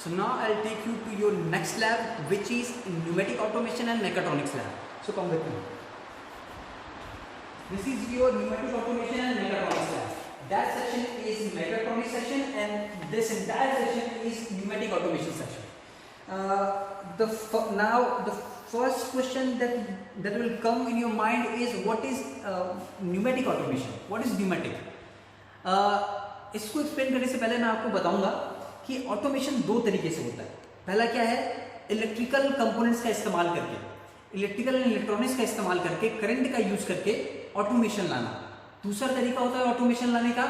So now I'll take you to your next lab, which is pneumatic automation and mechatronics lab. So come with me. This is your pneumatic automation and mechatronics lab. That section is mechatronics section, and this entire section is pneumatic automation section. Now the first question that will come in your mind is, what is pneumatic automation? What is pneumatic? इसको explain करने से पहले मैं आपको बताऊंगा कि automation दो तरीके से होता है. पहला क्या है, इलेक्ट्रिकल कंपोनेंट्स का इस्तेमाल करके, इलेक्ट्रिकल एंड इलेक्ट्रॉनिक्स का इस्तेमाल करके, करंट का यूज करके ऑटोमेशन लाना. दूसरा तरीका होता है ऑटोमेशन लाने का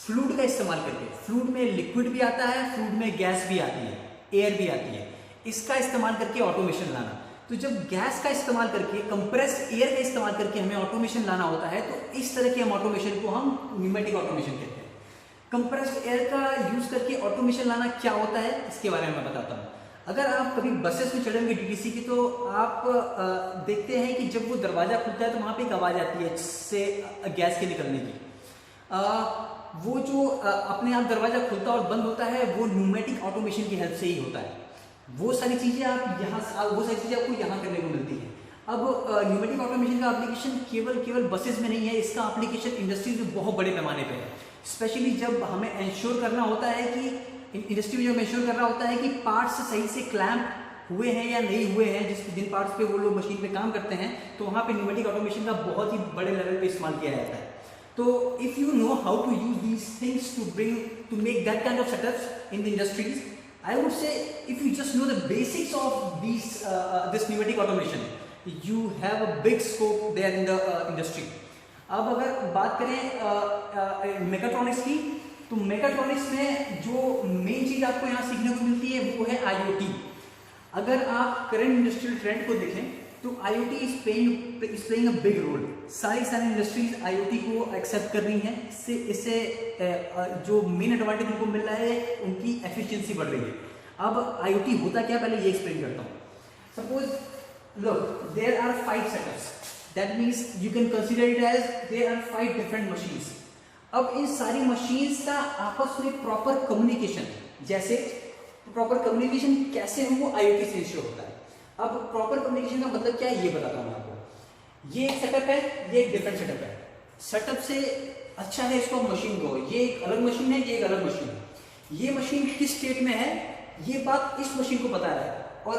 फ्लूइड का इस्तेमाल करके. फ्लूइड में लिक्विड भी आता है, फ्लूइड में गैस भी आती है, एयर भी आती है. इसका इस्तेमाल करके ऑटोमेशन लाना. तो जब गैस का इस्तेमाल करके, कंप्रेस्ड एयर का इस्तेमाल करके हमें ऑटोमेशन लाना होता है, तो इस तरह के हम ऑटोमेशन को हम न्यूमेटिक ऑटोमेशन कहते हैं. कंप्रेस्ड एयर का यूज करके ऑटोमेशन लाना क्या होता है, इसके बारे में मैं बताता हूँ. अगर आप कभी बसेस में चढ़ेंगे डीटीसी की, तो आप देखते हैं कि जब वो दरवाजा खुलता है तो वहां पे एक आवाज आती है जिससे गैस के निकलने की. वो जो अपने आप दरवाजा खुलता और बंद होता है, वो न्यूमेटिक ऑटोमेशन की हेल्प से ही होता है. वो सारी चीजें आपको यहाँ करने को मिलती है. अब न्यूमेटिक ऑटोमेशन का एप्लीकेशन केवल बसेस में नहीं है, इसका एप्लीकेशन इंडस्ट्रीज में बहुत बड़े पैमाने पे है. स्पेशली जब हमें इंश्योर करना होता है कि इंडस्ट्री में जब इंश्योर करना होता है कि पार्ट्स सही से क्लैंप हुए हैं या नहीं हुए हैं, जिन पार्ट्स पे वो लोग मशीन पे काम करते हैं, तो वहाँ पे न्यूमेटिक ऑटोमेशन का बहुत ही बड़े लेवल पे इस्तेमाल किया जाता है. तो if you know how to use these things to make that kind of setups in the industries, I would say if you just know the basics of this pneumatic automation, you have a big scope there in the industry. अब अगर बात करें mechatronics की, तो mechatronics में जो main चीज आपको यहाँ सीखने को मिलती है वो है IoT. अगर आप करंट इंडस्ट्रियल ट्रेंड को देखें तो IoT is playing a big role. सारी इंडस्ट्रीज IoT को एक्सेप्ट कर रही हैं. इससे जो मेन एडवांटेज उनको मिल रहा है, उनकी एफिशिएंसी बढ़ रही है. अब IoT होता क्या, पहले ये एक्सप्लेन करता हूँ. Suppose look, there are 5 setups. That means you can consider it as there are 5 different machines. अब इन सारी मशीन्स का आपस में प्रॉपर कम्युनिकेशन, जैसे प्रॉपर कम्युनिकेशन कैसे हो, वो IoT से इंश्योर होता है. अब प्रॉपर कम्युनिकेशन का मतलब क्या है, ये बताता हूँ आपको. ये एक सेटअप है, ये एक डिफरेंट सेटअप है. सेटअप से अच्छा है इसको मशीन को, ये एक अलग मशीन है, ये एक अलग मशीन है. ये मशीन किस स्टेट में है, ये बात इस मशीन को पता है, और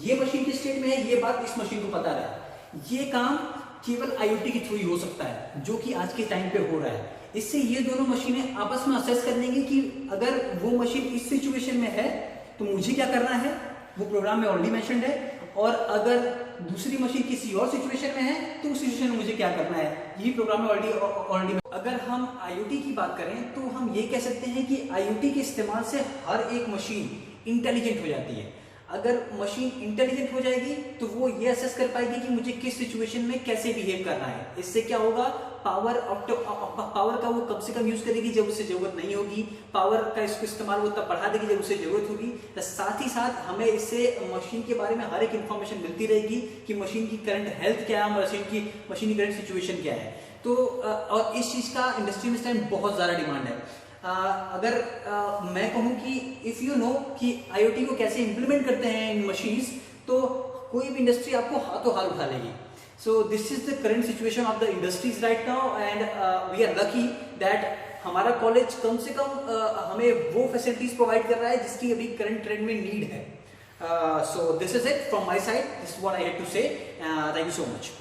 ये मशीन किस स्टेट में है, ये बात इस मशीन को पता है. ये काम केवल IoT के थ्रू ही हो सकता है, जो कि आज के टाइम पे हो रहा है. इससे ये दोनों मशीनें आपस में असेस कर लेंगी कि अगर वो मशीन इस सिचुएशन में है तो मुझे क्या करना है, वो प्रोग्राम में ऑलरेडी मेंशन्ड है. और अगर दूसरी मशीन किसी और सिचुएशन में है तो उस सिचुएशन में मुझे क्या करना है, यही प्रोग्राम में ऑलरेडी. अगर हम IoT की बात करें तो हम ये कह सकते हैं कि IoT के इस्तेमाल से हर एक मशीन इंटेलिजेंट हो जाती है. अगर मशीन इंटेलिजेंट हो जाएगी तो वो ये असेस कर पाएगी कि मुझे किस सिचुएशन में कैसे बिहेव करना है. इससे क्या होगा, पावर का वो कम से कम यूज करेगी जब उसे जरूरत नहीं होगी. पावर का इसको इस्तेमाल वो तब बढ़ा देगी जब उसे जरूरत होगी. तो साथ ही साथ हमें इससे मशीन के बारे में हर एक इंफॉर्मेशन मिलती रहेगी कि मशीन की करंट हेल्थ क्या है, मशीन की करंट सिचुएशन क्या है. तो और इस चीज का इंडस्ट्री में इस टाइम बहुत ज्यादा डिमांड है. अगर मैं कहूँ कि इफ यू नो कि IoT को कैसे इंप्लीमेंट करते हैं इन मशीन्स, तो कोई भी इंडस्ट्री आपको हाथों हाथ उठा लेगी. So this is the current situation of the industries right now, and we are lucky that हमारा कॉलेज कम से कम हमें वो फैसिलिटीज प्रोवाइड कर रहा है जिसकी अभी करंट ट्रेंड में नीड है. So this is it from my side. This is what I had to say. Thank you so much.